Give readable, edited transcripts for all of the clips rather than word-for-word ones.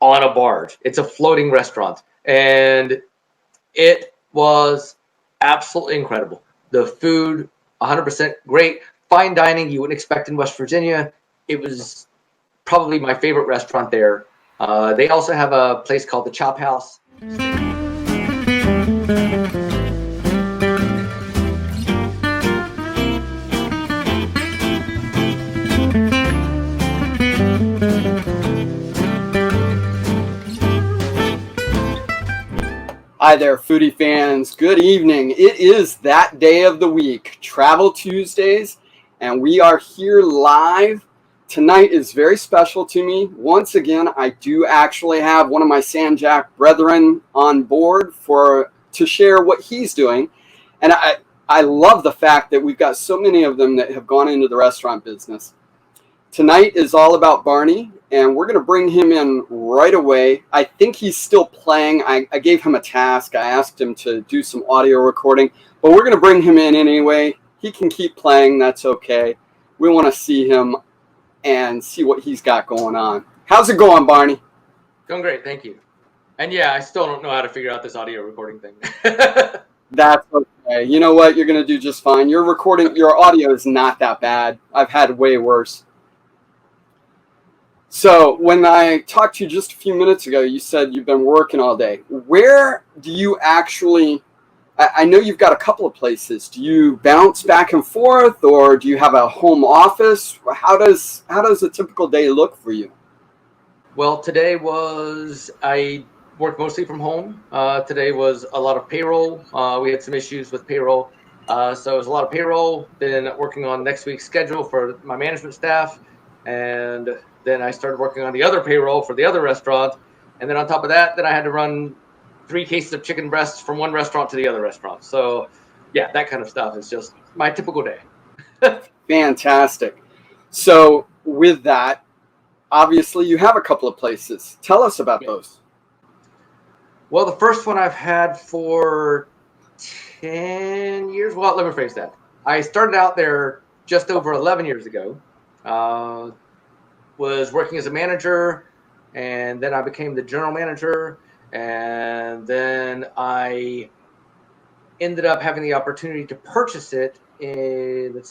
on a barge. It's a floating restaurant, and it was absolutely incredible. The food, 100% great. Fine dining you wouldn't expect in West Virginia. It was probably my favorite restaurant there. They also have a place called the Chop House. Hi there, foodie fans. Good evening. It is that day of the week, Travel Tuesdays, and we are here live. Tonight is very special to me. Once again, I do actually have one of my Sanjak brethren on board to share what he's doing. And I love the fact that we've got so many of them that have gone into the restaurant business. Tonight is all about Barney, and we're going to bring him in right away. I think he's still playing. I gave him a task. I asked him to do some audio recording, but we're going to bring him in anyway. He can keep playing. That's okay. We want to see him and see what he's got going on. How's it going, Barney? Going great, thank you. And yeah, I still don't know how to figure out this audio recording thing. That's okay. You know what? You're going to do just fine. Your audio is not that bad. I've had way worse. So when I talked to you just a few minutes ago, you said you've been working all day. Where do you actually, I know you've got a couple of places. Do you bounce back and forth, or do you have a home office? How does a typical day look for you? Well, I worked mostly from home. Today was a lot of payroll. We had some issues with payroll. So it was a lot of payroll. Then working on next week's schedule for my management staff. And then I started working on the other payroll for the other restaurant. And then on top of that, then I had to run 3 cases of chicken breasts from one restaurant to the other restaurant. So yeah, that kind of stuff is just my typical day. Fantastic. So with that, obviously you have a couple of places. Tell us about those. Well, the first one I've had for 10 years. Well, let me rephrase that. I started out there just over 11 years ago. Was working as a manager, and then I became the general manager, and then I ended up having the opportunity to purchase it in,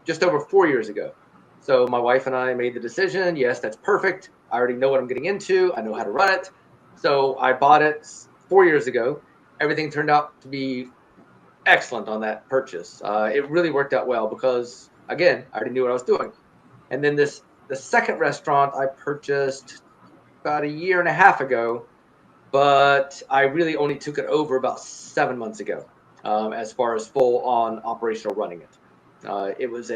just over 4 years ago. So my wife and I made the decision, yes, that's perfect. I already know what I'm getting into. I know how to run it. So I bought it 4 years ago. Everything turned out to be excellent on that purchase. It really worked out well because, again, I already knew what I was doing. And then the second restaurant I purchased about 1.5 years ago, but I really only took it over about 7 months ago, as far as full on operational running it. It was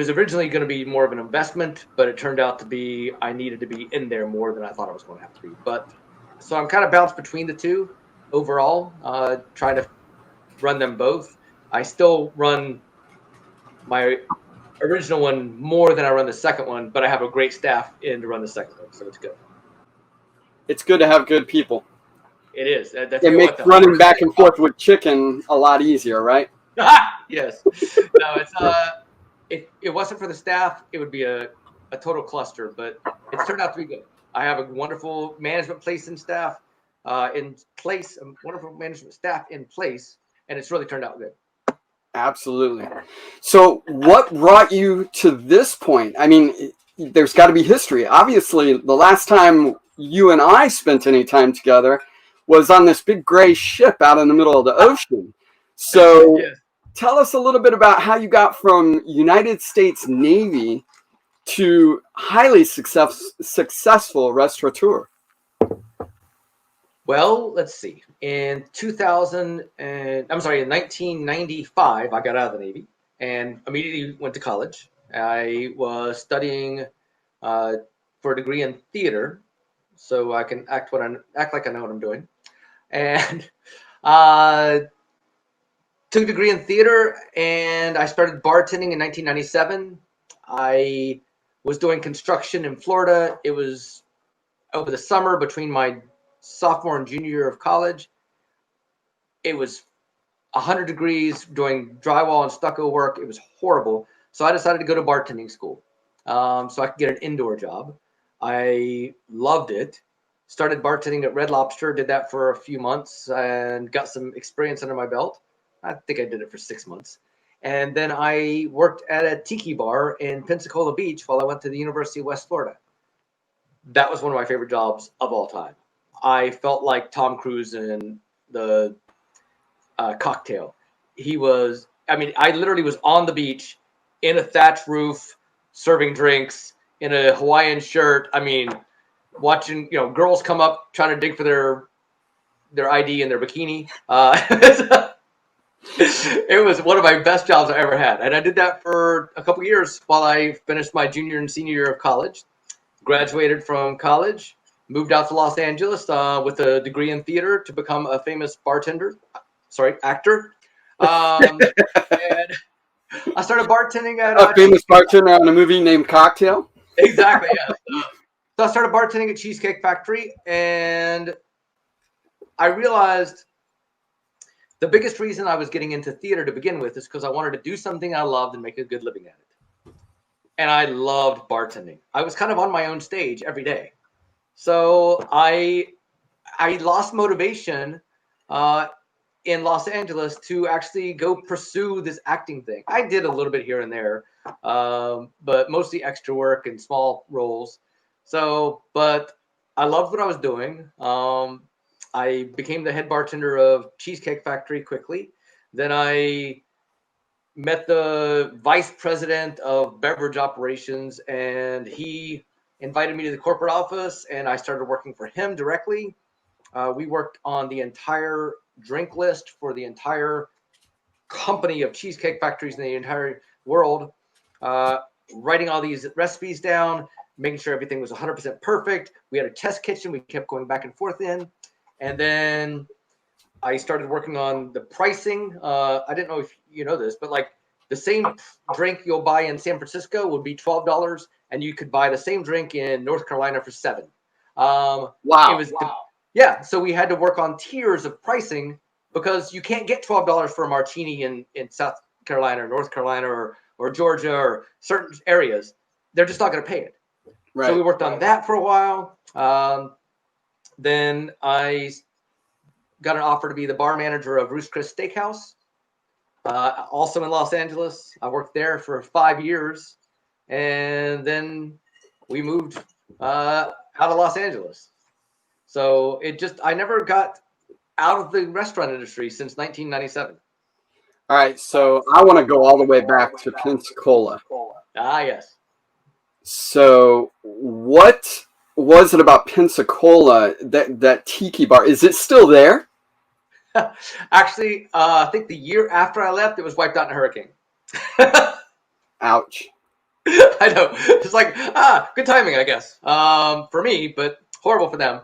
originally going to be more of an investment, but it turned out to be I needed to be in there more than I thought I was going to have to be. But so I'm kind of bounced between the two overall, trying to run them both. I still run my original one more than I run the second one, but I have a great staff in to run the second one, so it's good. It's good to have good people. It is. It makes running back and forth with chicken a lot easier, right? Yes. No, it wasn't for the staff, it would be a total cluster, but it's turned out to be good. I have a wonderful management staff in place, and it's really turned out good. Absolutely. So what brought you to this point? I mean, there's got to be history. Obviously, the last time you and I spent any time together was on this big gray ship out in the middle of the ocean. So yes. Tell us a little bit about how you got from United States Navy to highly successful restaurateur. Well, let's see. In 1995, I got out of the Navy and immediately went to college. I was studying for a degree in theater, so I can act like I know what I'm doing. And took a degree in theater, and I started bartending in 1997. I was doing construction in Florida. It was over the summer between my sophomore and junior year of college. It was 100 degrees doing drywall and stucco work. It was horrible. So I decided to go to bartending school so I could get an indoor job. I loved it. Started bartending at Red Lobster, did that for a few months and got some experience under my belt. I think I did it for 6 months. And then I worked at a tiki bar in Pensacola Beach while I went to the University of West Florida. That was one of my favorite jobs of all time. I felt like Tom Cruise in the Cocktail. I literally was on the beach in a thatched roof, serving drinks in a Hawaiian shirt. I mean, watching, girls come up trying to dig for their ID in their bikini. It was one of my best jobs I ever had. And I did that for a couple years while I finished my junior and senior year of college. Graduated from college, moved out to Los Angeles with a degree in theater to become a famous actor. And I started bartending at a famous bartender on a movie named Cocktail. Exactly, yeah. So I started bartending at Cheesecake Factory, and I realized the biggest reason I was getting into theater to begin with is because I wanted to do something I loved and make a good living at it. And I loved bartending. I was kind of on my own stage every day. So I lost motivation in Los Angeles to actually go pursue this acting thing. I did a little bit here and there, but mostly extra work and small roles. But I loved what I was doing. I became the head bartender of Cheesecake Factory quickly. Then I met the vice president of beverage operations, and he invited me to the corporate office, and I started working for him directly. We worked on the entire drink list for the entire company of cheesecake factories in the entire world, writing all these recipes down, making sure everything was 100% perfect. We had a test kitchen we kept going back and forth in. And then I started working on the pricing. I didn't know if you know this, but like the same drink you'll buy in San Francisco would be $12, and you could buy the same drink in North Carolina for $7. Wow. Yeah, so we had to work on tiers of pricing because you can't get $12 for a martini in South Carolina or North Carolina or Georgia or certain areas. They're just not going to pay it. Right. So we worked on that for a while. Then I got an offer to be the bar manager of Ruth's Chris Steakhouse, also in Los Angeles. I worked there for 5 years, and then we moved out of Los Angeles. So I never got out of the restaurant industry since 1997. All right, so I want to go all the way back to Pensacola. Ah, yes. So what was it about Pensacola, that tiki bar? Is it still there? Actually, I think the year after I left, it was wiped out in a hurricane. Ouch. I know. It's like, good timing, I guess, for me, but horrible for them.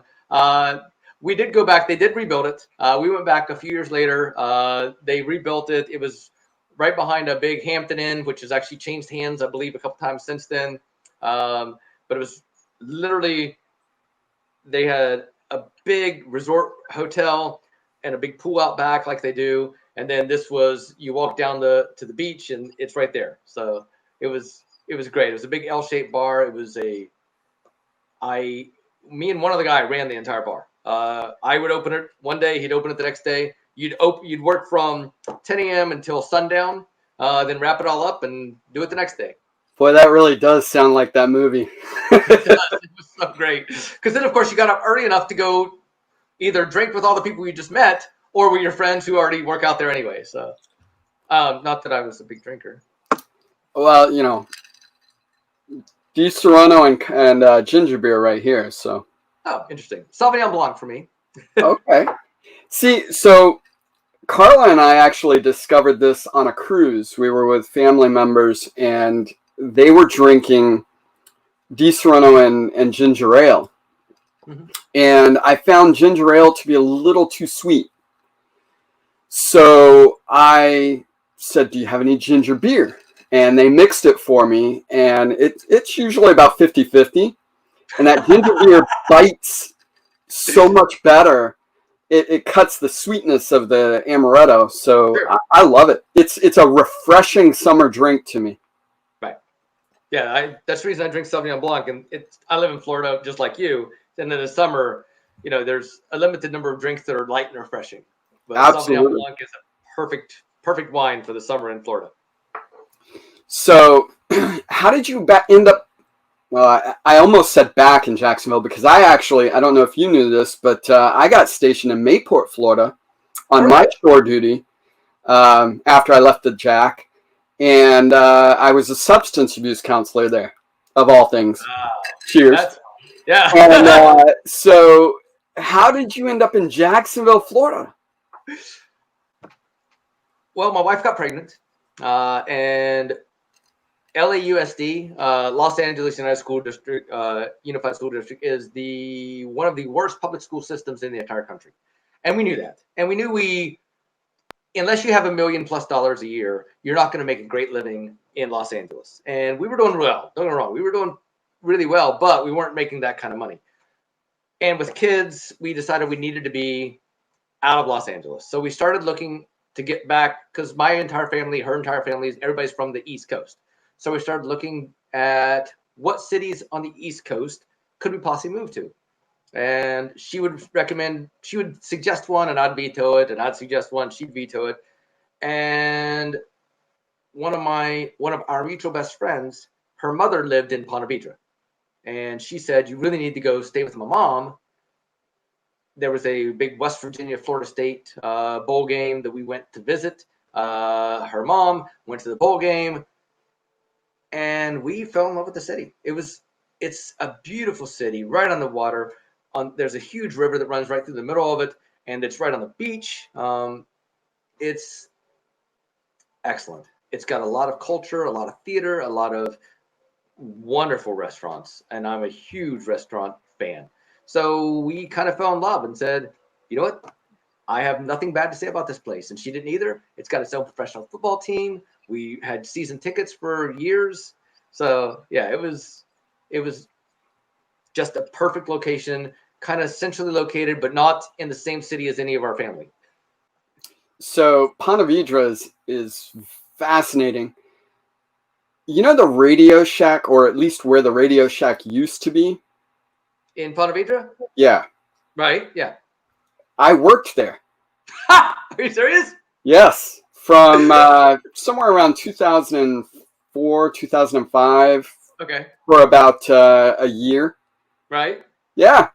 We did go back. They did rebuild it. We went back a few years later. They rebuilt it. It was right behind a big Hampton Inn, which has actually changed hands, I believe, a couple times since then. But it was literally, they had a big resort hotel and a big pool out back like they do. And then this was, you walk down to the beach and it's right there. So it was great. It was a big L-shaped bar. It was me and one other guy ran the entire bar. I would open it one day. He'd open it the next day. You'd work from 10 a.m. until sundown, then wrap it all up and do it the next day. Boy, that really does sound like that movie. It does. It was so great. Because then, of course, you got up early enough to go either drink with all the people you just met or with your friends who already work out there anyway. So, not that I was a big drinker. Well, Di Serrano and ginger beer right here. So. Oh, interesting. Sauvignon Blanc for me. Okay. See, so Carla and I actually discovered this on a cruise. We were with family members, and they were drinking Di Serrano and ginger ale. Mm-hmm. And I found ginger ale to be a little too sweet. So I said, do you have any ginger beer? And they mixed it for me, and it's usually about 50-50. And that ginger beer bites so much better. It cuts the sweetness of the amaretto. So sure. I love it. It's a refreshing summer drink to me. Right. Yeah, that's the reason I drink Sauvignon Blanc, and I live in Florida just like you. And in the summer, there's a limited number of drinks that are light and refreshing. But Sauvignon Absolutely. Blanc is a perfect wine for the summer in Florida. So, how did you end up? Well, I almost said back in Jacksonville because I don't know if you knew this, but I got stationed in Mayport, Florida on my shore duty after I left the Jack. And I was a substance abuse counselor there, of all things. Wow. Cheers. Yeah. And so, how did you end up in Jacksonville, Florida? Well, my wife got pregnant, and LAUSD, Los Angeles Unified School District, is one of the worst public school systems in the entire country, and we knew that. And we knew unless you have $1 million+ a year, you're not going to make a great living in Los Angeles. And we were doing well. Don't get me wrong, we were doing really well, but we weren't making that kind of money. And with kids, we decided we needed to be out of Los Angeles, so we started looking to get back because my entire family, her entire family, everybody's from the East Coast. So we started looking at what cities on the East Coast could we possibly move to. And she would suggest one and I'd veto it, and I'd suggest one, she'd veto it. And one of our mutual best friends, her mother lived in Ponte Vedra. And she said, you really need to go stay with my mom. There was a big West Virginia, Florida State bowl game that we went to visit. Her mom went to the bowl game. And we fell in love with the city. It's a beautiful city, right on the water. There's a huge river that runs right through the middle of it, and it's right on the beach. It's excellent. It's got a lot of culture, a lot of theater, a lot of wonderful restaurants, and I'm a huge restaurant fan. So we kind of fell in love and said, you know what? I have nothing bad to say about this place, and she didn't either. It's got its own professional football team. We had season tickets for years. So yeah, it was just a perfect location, kind of centrally located, but not in the same city as any of our family. So Ponte Vedra is fascinating. You know the Radio Shack, or at least where the Radio Shack used to be? In Ponte Vedra? Yeah. Right, yeah. I worked there. Ha! Are you serious? Yes. From somewhere around 2004, 2005. Okay. For about a year. Right. Yeah.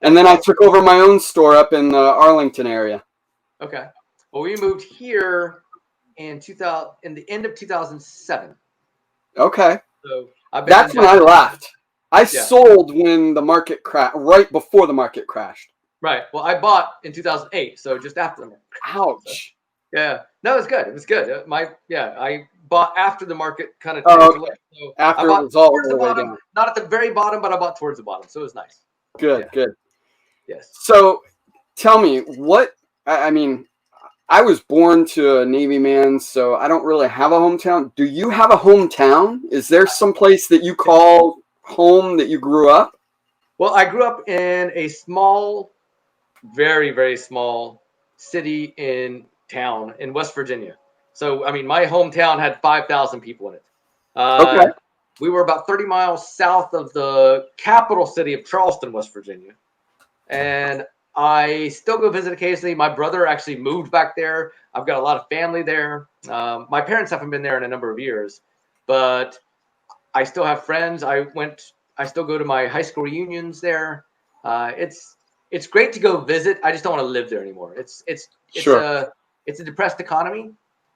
And then I took over my own store up in the Arlington area. Okay. Well, we moved here in the end of 2007. Okay. So that's when I left. I sold when the market crashed, right before the market crashed. Right. Well, I bought in 2008, so just after the market. Ouch. So, yeah. No, it was good. It was good. I bought after the market kind of. So after it was all the way bottom, down. Not at the very bottom, but I bought towards the bottom, so it was nice. Good, good. Yes. So, tell me I was born to a Navy man, so I don't really have a hometown. Do you have a hometown? Is there some place that you call home that you grew up? Well, I grew up in a small, very, very small city in West Virginia. So, my hometown had 5,000 people in it. Okay. We were about 30 miles south of the capital city of Charleston, West Virginia. And I still go visit occasionally. My brother actually moved back there. I've got a lot of family there. My parents haven't been there in a number of years, but I still have friends. I still go to my high school reunions there. It's great to go visit. I just don't want to live there anymore. It's a depressed economy,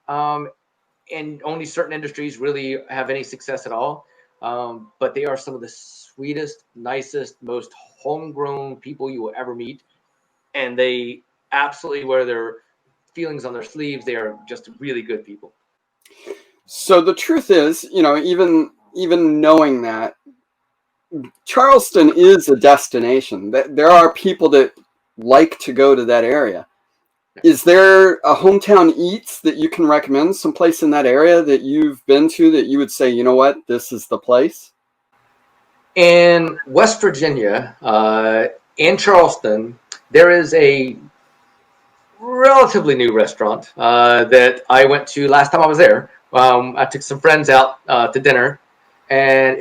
and only certain industries really have any success at all. But they are some of the sweetest, nicest, most homegrown people you will ever meet. And they absolutely wear their feelings on their sleeves. They are just really good people. So the truth is, even knowing that, Charleston is a destination. There are people that like to go to that area. Is there a hometown eats that you can recommend, someplace in that area that you've been to that you would say, you know what, this is the place? In West Virginia, in Charleston, there is a relatively new restaurant that I went to last time I was there. I took some friends out to dinner, and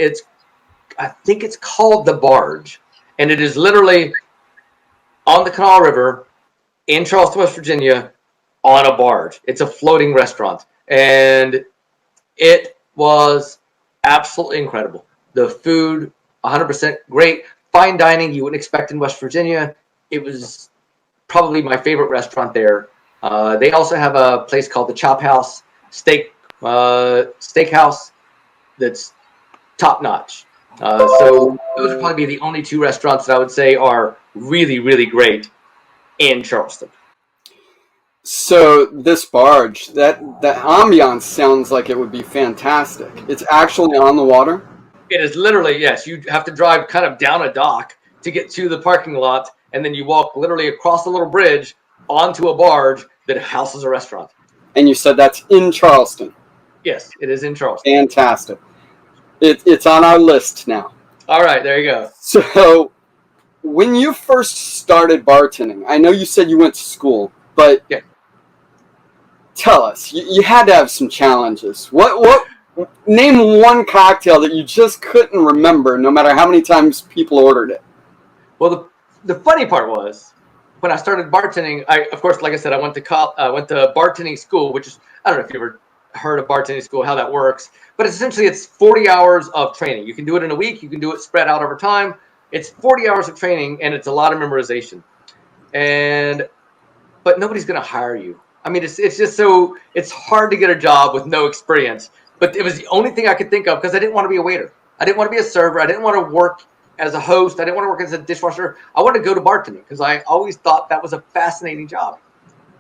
I think it's called the Barge, and it is literally on the Canal River in Charleston, West Virginia, on a barge. It's a floating restaurant, and it was absolutely incredible. The food, 100% great. Fine dining you wouldn't expect in West Virginia. It was probably my favorite restaurant there. They also have a place called the Chop House Steakhouse that's top notch. So those would probably be the only two restaurants that I would say are really, really great in Charleston. So this barge, that ambiance sounds like it would be fantastic. It's actually on the water? It is literally, yes, you have to drive kind of down a dock to get to the parking lot, and then you walk literally across a little bridge onto a barge that houses a restaurant. And you said that's in Charleston? Yes, it is in Charleston. Fantastic. It's on our list now. All right, there you go. So when you first started bartending, I know you said you went to school, but yeah. Tell us, you had to have some challenges. What? Name one cocktail that you just couldn't remember, no matter how many times people ordered it. Well, the funny part was when I started bartending. Of course, like I said, I went to bartending school, which is, I don't know if you ever heard of bartending school, how that works, but essentially it's 40 hours of training. You can do it in a week. You can do it spread out over time. It's 40 hours of training, and it's a lot of memorization. But nobody's going to hire you. I mean, it's just so, it's hard to get a job with no experience. But it was the only thing I could think of because I didn't want to be a waiter. I didn't want to be a server. I didn't want to work as a host. I didn't want to work as a dishwasher. I wanted to go to bartending because I always thought that was a fascinating job.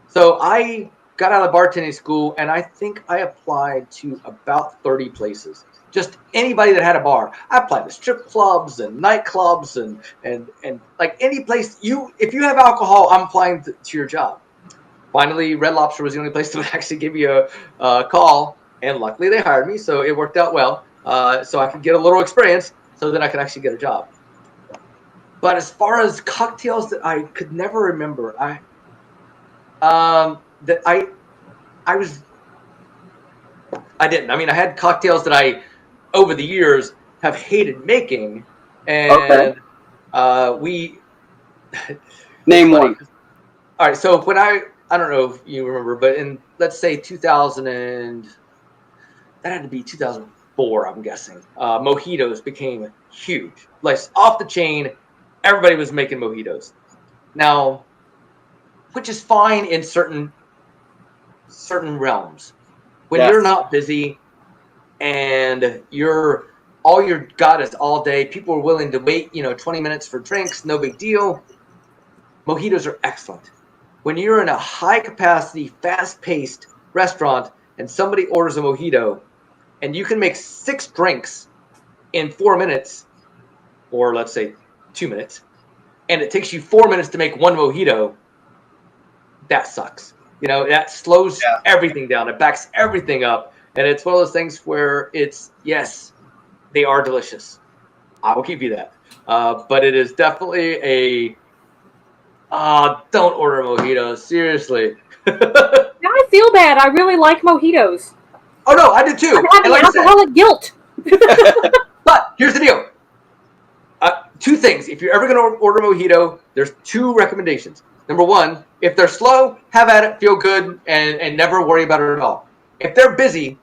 So I got out of bartending school, and I think I applied to about 30 places. Just anybody that had a bar. I applied to strip clubs and nightclubs and like any place. If you have alcohol, I'm applying to your job. Finally, Red Lobster was the only place that would actually give you a call. And luckily they hired me, so it worked out well. So I could get a little experience so that I could actually get a job. But as far as cocktails that I could never remember, I didn't. I mean, I had cocktails that I, over the years, have hated making. And we... Name one. All right, so when I don't know if you remember, but in, let's say that had to be 2004, I'm guessing. Mojitos became huge. Like, off the chain, everybody was making mojitos. Now, which is fine in certain realms. When you're not busy and all you got is all day, people are willing to wait, 20 minutes for drinks, no big deal. Mojitos are excellent. When you're in a high-capacity, fast-paced restaurant and somebody orders a mojito, and you can make 6 drinks in 4 minutes, or let's say 2 minutes, and it takes you 4 minutes to make one mojito, that sucks. That slows everything down. It backs everything up. And it's one of those things where yes, they are delicious. I will give you that. But it is definitely don't order mojitos. Seriously. Now I feel bad. I really like mojitos. Oh, no, I did too. I have alcoholic guilt. But here's the deal. 2 things. If you're ever going to order a mojito, there's 2 recommendations. Number 1, if they're slow, have at it, feel good, and never worry about it at all. If they're busy,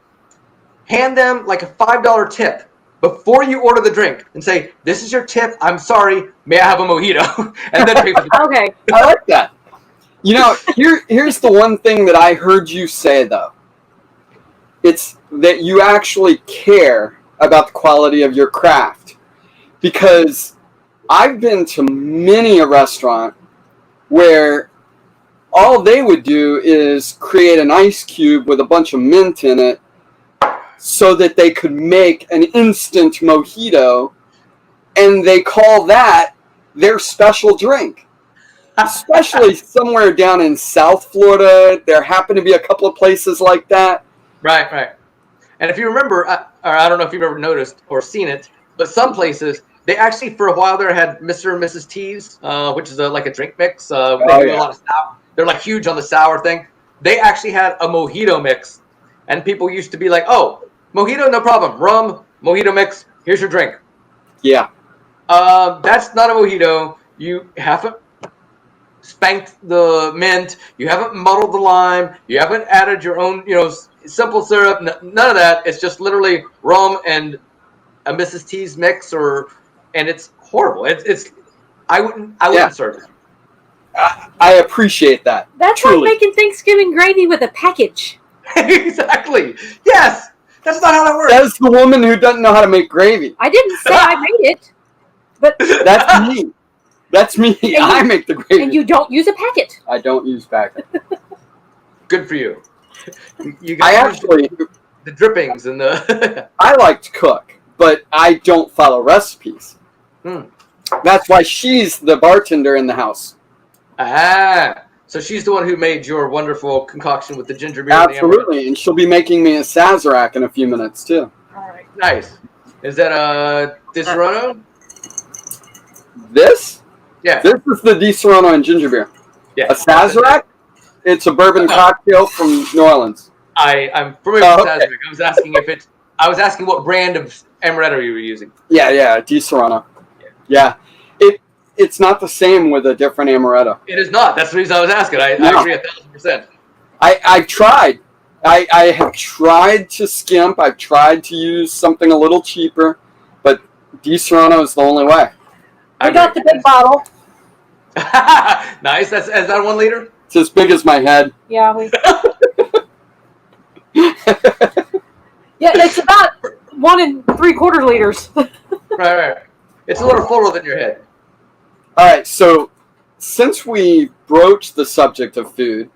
hand them like a $5 tip before you order the drink and say, "This is your tip. I'm sorry. May I have a mojito?" And then pay for the drink. Okay. I like that. Here's the one thing that I heard you say, though. It's that you actually care about the quality of your craft. Because I've been to many a restaurant where all they would do is create an ice cube with a bunch of mint in it so that they could make an instant mojito, and they call that their special drink. Especially somewhere down in South Florida, there happen to be a couple of places like that. Right. And if you remember, or I don't know if you've ever noticed or seen it, but some places, they actually, for a while there, had Mr. and Mrs. T's, which is like a drink mix. They do a lot of sour. They're like huge on the sour thing. They actually had a mojito mix, and people used to be like, "Oh, mojito, no problem. Rum, mojito mix. Here's your drink. Yeah. That's not a mojito. You haven't spanked the mint. You haven't muddled the lime. You haven't added your own, simple syrup. None of that. It's just literally rum and a Mrs. T's mix, and it's horrible. I wouldn't serve it. I appreciate that. That's truly. like making Thanksgiving gravy with a package. Exactly. Yes. That's not how that works. That's the woman who doesn't know how to make gravy. I didn't say I made it, but That's me. That's me. I make the gravy. and you don't use a packet. I don't use packet. Good for you. You I got actually, the drippings and the. I like to cook, but I don't follow recipes. That's why she's the bartender in the house. So she's the one who made your wonderful concoction with the ginger beer. Absolutely, and she'll be making me a Sazerac in a few minutes too. All right. Nice. Is that a Di Serono? This? Yeah. This is the Di Serono and ginger beer. Yeah. A Sazerac? It's a bourbon cocktail from New Orleans. I'm familiar with Sazerac. I was asking what brand of amaretto you were using. Yeah, Di Serono. Yeah. It's not the same with a different amaretto. It is not. That's the reason I was asking. I agree 1,000%. I've tried. I have tried to skimp. I've tried to use something a little cheaper, but Di Serono is the only way. I got the big bottle. Nice. Is that 1 liter? It's as big as my head. Yeah, it's about 1 3/4 liters. Right. It's a little fuller than your head. All right, so since we broached the subject of food,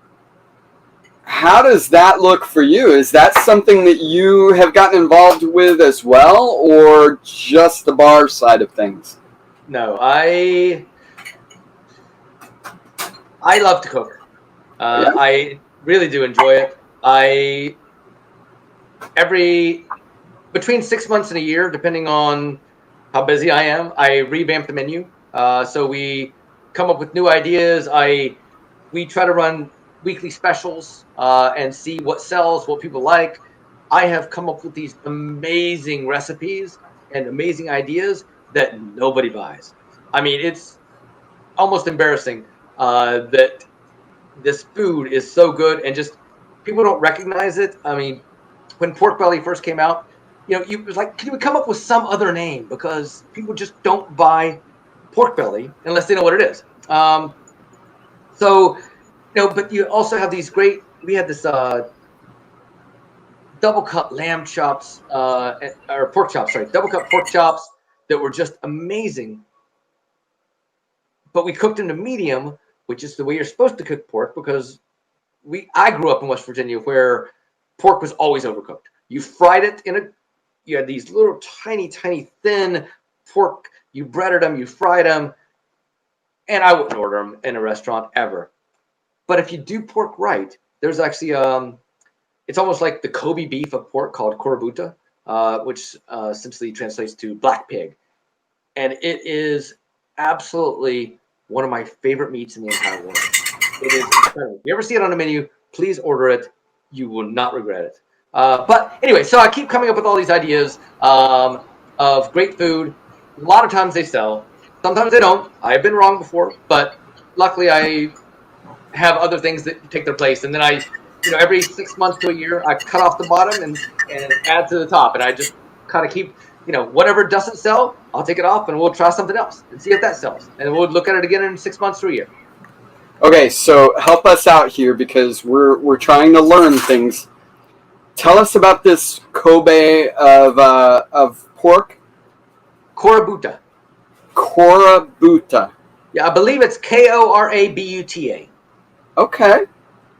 how does that look for you? Is that something that you have gotten involved with as well, or just the bar side of things? No, I love to cook. Yeah. I really do enjoy it. Between 6 months and a year, depending on how busy I am, I revamp the menu. So we come up with new ideas. We try to run weekly specials and see what sells, what people like. I have come up with these amazing recipes and amazing ideas that nobody buys. I mean, it's almost embarrassing that this food is so good and just people don't recognize it. I mean, when pork belly first came out, it was like, can we come up with some other name? Because people just don't buy pork belly unless they know what it is. But you also have these we had this double cut lamb chops, or pork chops, double cut pork chops that were just amazing. But we cooked them to medium, which is the way you're supposed to cook pork, because I grew up in West Virginia where pork was always overcooked. You fried it you had these little tiny, tiny thin pork. You breaded them, you fried them, and I wouldn't order them in a restaurant ever. But if you do pork right, there's actually it's almost like the Kobe beef of pork called corabuta, which essentially translates to black pig, and it is absolutely one of my favorite meats in the entire world. It is incredible. If you ever see it on the menu, please order it. You will not regret it. But anyway, so I keep coming up with all these ideas of great food. A lot of times they sell. Sometimes they don't. I've been wrong before, but luckily I have other things that take their place. And then every 6 months to a year, I cut off the bottom and add to the top. And I just kind of keep, whatever doesn't sell, I'll take it off and we'll try something else and see if that sells. And we'll look at it again in 6 months to a year. Okay, so help us out here because we're trying to learn things. Tell us about this Kobe of pork. Corabuta. Corabuta. Yeah, I believe it's Korabuta. Okay.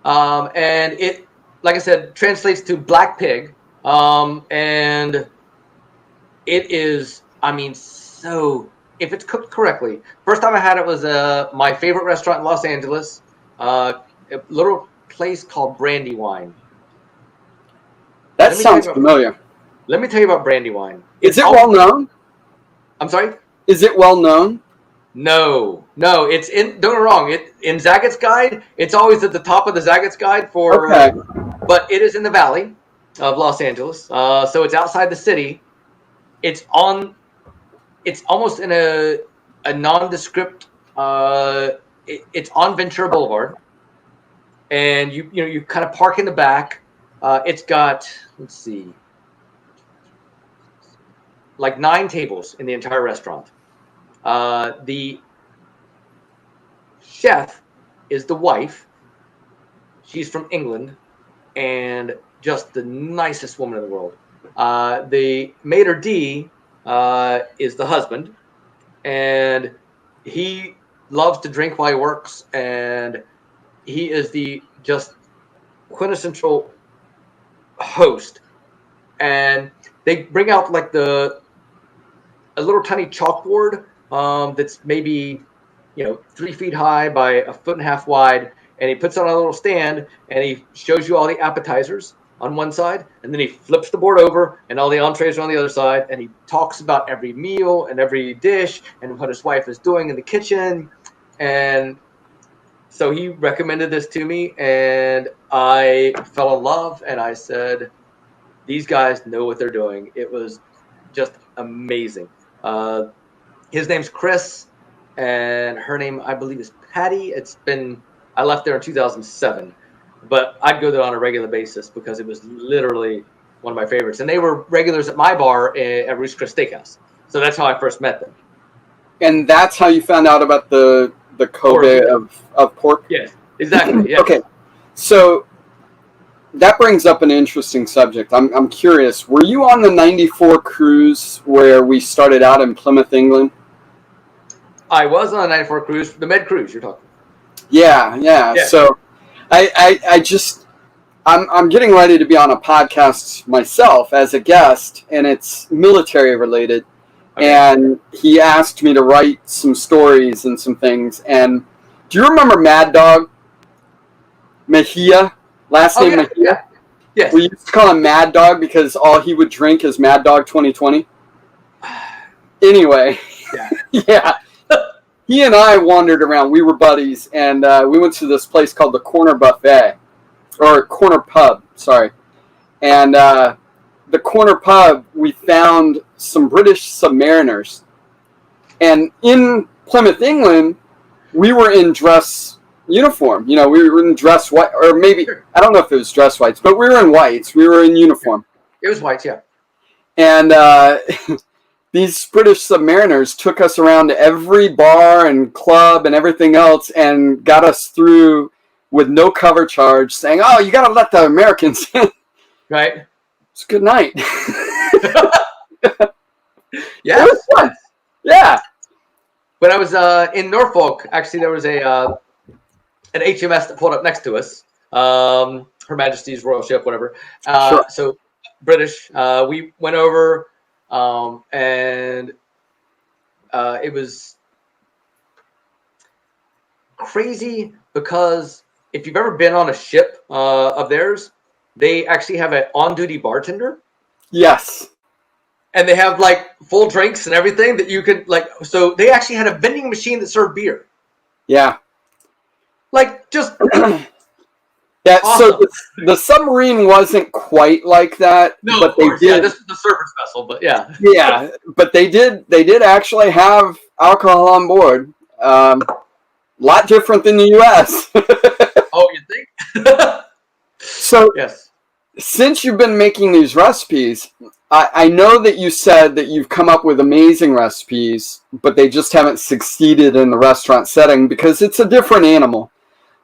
And it, like I said, translates to black pig. And it is, so if it's cooked correctly. First time I had it was my favorite restaurant in Los Angeles, a little place called Brandywine. That sounds familiar. Let me tell you about Brandywine. Is it well known? I'm sorry? Is it well known? No. It's in. Don't get me wrong. In Zaggett's Guide, it's always at the top of the Zaggett's Guide for. Okay. But it is in the valley of Los Angeles, so it's outside the city. it's almost in a nondescript. It's on Ventura Boulevard, and you kind of park in the back. It's got, let's see, like 9 tables in the entire restaurant. The chef is the wife. She's from England, and just the nicest woman in the world. The maitre d' is the husband, and he loves to drink while he works, and he is the just quintessential host. And they bring out like a little tiny chalkboard that's maybe 3 feet high by 1.5 feet wide, and he puts it on a little stand, and he shows you all the appetizers on one side, and then he flips the board over, and all the entrees are on the other side, and he talks about every meal and every dish and what his wife is doing in the kitchen. And so he recommended this to me, and I fell in love, and I said, these guys know what they're doing. It was just amazing. His name's Chris, and her name, I believe, is Patty. I left there in 2007, but I'd go there on a regular basis because it was literally one of my favorites. And they were regulars at my bar at Roost Chris Steakhouse. So that's how I first met them. And that's how you found out about the Kobe of pork? Yes, exactly. Yes. Okay, so that brings up an interesting subject. I'm curious. Were you on the 94 cruise where we started out in Plymouth, England? I was on the 94 cruise, the Med cruise you're talking. Yeah. So I'm getting ready to be on a podcast myself as a guest, and it's military related. Okay. And he asked me to write some stories and some things. And do you remember Mad Dog Mejia? Last name Mejia? Yeah. Yes. We used to call him Mad Dog because all he would drink is Mad Dog 2020. Anyway, yeah. He and I wandered around. We were buddies, and we went to this place called the Corner Buffet, or Corner Pub, sorry. And the Corner Pub, we found some British submariners. And in Plymouth, England, we were in dress uniform. We were in dress white, or maybe, I don't know if it was dress whites, but we were in whites. We were in uniform. It was whites, yeah. And these British submariners took us around to every bar and club and everything else and got us through with no cover charge, saying, "Oh, you got to let the Americans in." Right. It's a good night. Yeah. It was fun. Yeah. When I was in Norfolk, actually, there was an HMS that pulled up next to us. Her Majesty's Royal Ship, whatever. Sure. So British. We went over. And it was crazy because if you've ever been on a ship of theirs, they actually have an on-duty bartender. Yes. And they have like full drinks and everything that you could so they actually had a vending machine that served beer. Yeah. Like just Yeah, awesome. So the submarine wasn't quite like that. No, but of course. They did. Yeah, this is the service vessel, but yeah. Yeah, but they did actually have alcohol on board. Lot different than the U.S. Oh, you think? So yes. Since you've been making these recipes, I know that you said that you've come up with amazing recipes, but they just haven't succeeded in the restaurant setting because it's a different animal.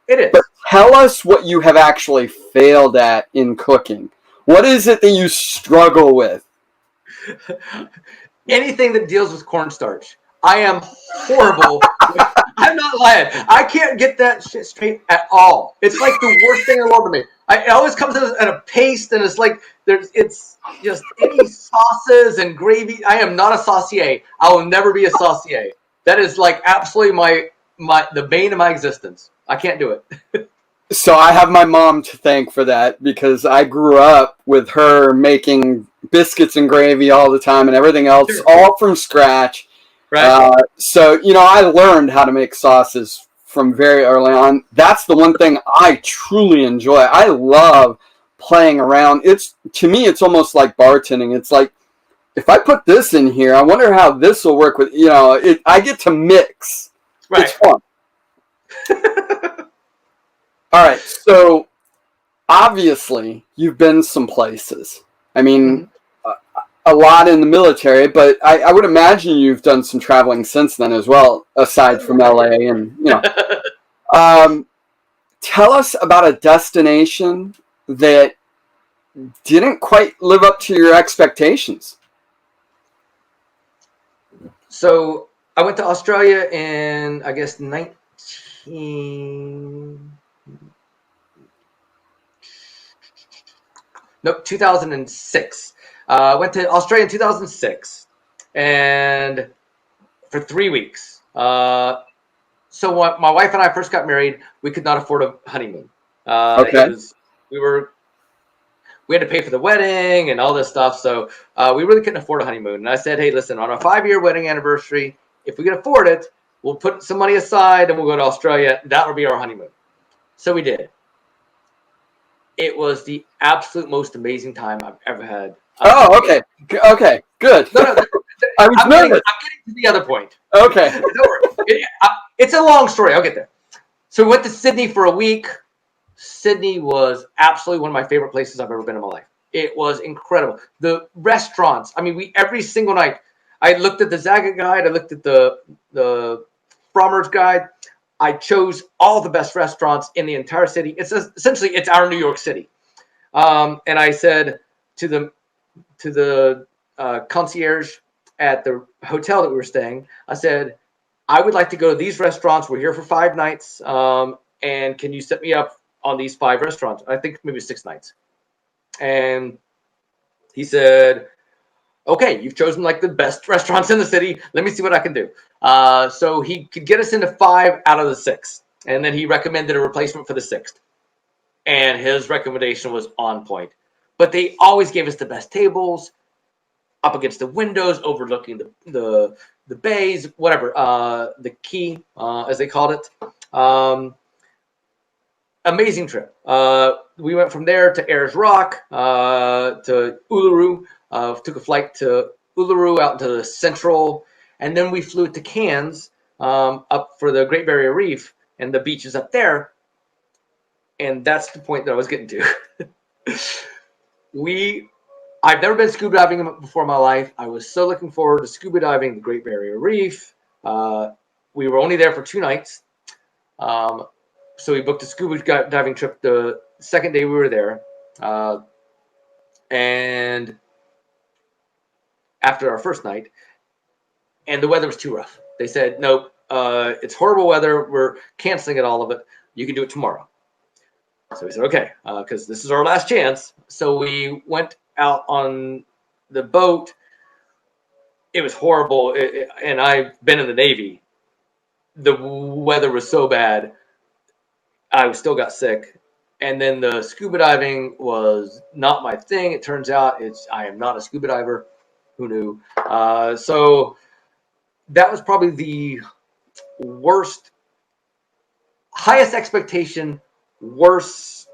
It is. But tell us what you have actually failed at in cooking. What is it that you struggle with? Anything that deals with cornstarch. I am horrible. I'm not lying. I can't get that shit straight at all. It's like the worst thing in the world to me. It always comes in a paste, and it's like it's just any sauces and gravy. I am not a saucier. I will never be a saucier. That is like absolutely the bane of my existence. I can't do it. So I have my mom to thank for that because I grew up with her making biscuits and gravy all the time and everything else, Sure. all from scratch. Right. So, I learned how to make sauces from very early on. That's the one thing I truly enjoy. I love playing around. To me, it's almost like bartending. It's like if I put this in here, I wonder how this will work with, I get to mix. Right. It's fun. All right. So obviously you've been some places. I mean, a lot in the military, but I would imagine you've done some traveling since then as well, aside from LA and, tell us about a destination that didn't quite live up to your expectations. So I went to Australia in, I guess, 2006. Went to Australia in 2006, and for 3 weeks. So when my wife and I first got married, we could not afford a honeymoon. Okay. We had to pay for the wedding and all this stuff, so we really couldn't afford a honeymoon. And I said, hey, listen, on our 5-year wedding anniversary, if we can afford it, we'll put some money aside and we'll go to Australia. That will be our honeymoon. So we did. It was the absolute most amazing time I've ever had. Oh, okay. Okay, good. No, I'm getting to the other point. Okay. It's a long story. I'll get there. So we went to Sydney for a week. Sydney was absolutely one of my favorite places I've ever been in my life. It was incredible. The restaurants. I mean, every single night, I looked at the Zaga guide. I looked at the Frommer's guide. I chose all the best restaurants in the entire city. It's our New York City. And I said to the concierge at the hotel that we were staying, I said, I would like to go to these restaurants. We're here for 5 nights. And can you set me up on these 5 restaurants? I think maybe 6 nights. And he said, okay, you've chosen like the best restaurants in the city. Let me see what I can do. So he could get us into 5 out of the 6. And then he recommended a replacement for the 6th. And his recommendation was on point. But they always gave us the best tables, up against the windows, overlooking the bays, whatever, the quay, as they called it. Amazing trip. We went from there to Ayers Rock, to Uluru. Took a flight to Uluru out into the central, and then we flew to Cairns, up for the Great Barrier Reef and the beaches up there. And that's the point that I was getting to. I've never been scuba diving before in my life. I was so looking forward to scuba diving the Great Barrier Reef. We were only there for 2 nights. So we booked a scuba diving trip the second day we were there. And after our first night, and the weather was too rough. They said, nope, it's horrible weather. We're canceling all of it. You can do it tomorrow. So we said, okay, because this is our last chance. So we went out on the boat. It was horrible. And I've been in the Navy. The weather was so bad. I still got sick. And then the scuba diving was not my thing. It turns out I am not a scuba diver. Who knew? So that was probably the worst, highest expectation, worst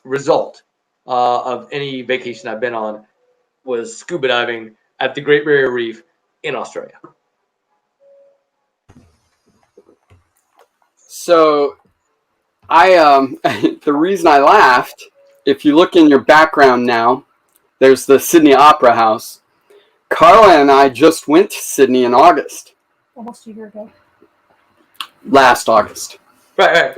result of any vacation I've been on was scuba diving at the Great Barrier Reef in Australia. So the reason I laughed, if you look in your background now, there's the Sydney Opera House. Carla and I just went to Sydney in August. Almost a year ago. Last August. Right.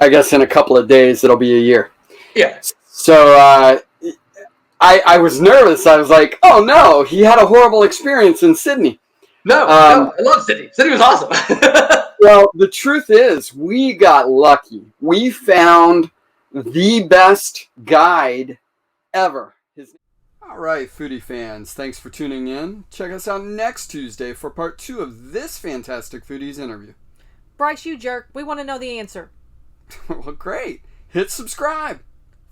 I guess in a couple of days it'll be a year. Yeah. So I was nervous. I was like, oh no, he had a horrible experience in Sydney. No, I love Sydney. Sydney was awesome. Well, the truth is, we got lucky. We found the best guide ever. All right, Foodie fans, thanks for tuning in. Check us out next Tuesday for part 2 of this fantastic Foodies interview. Bryce, you jerk. We want to know the answer. Well, great. Hit subscribe.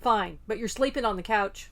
Fine, but you're sleeping on the couch.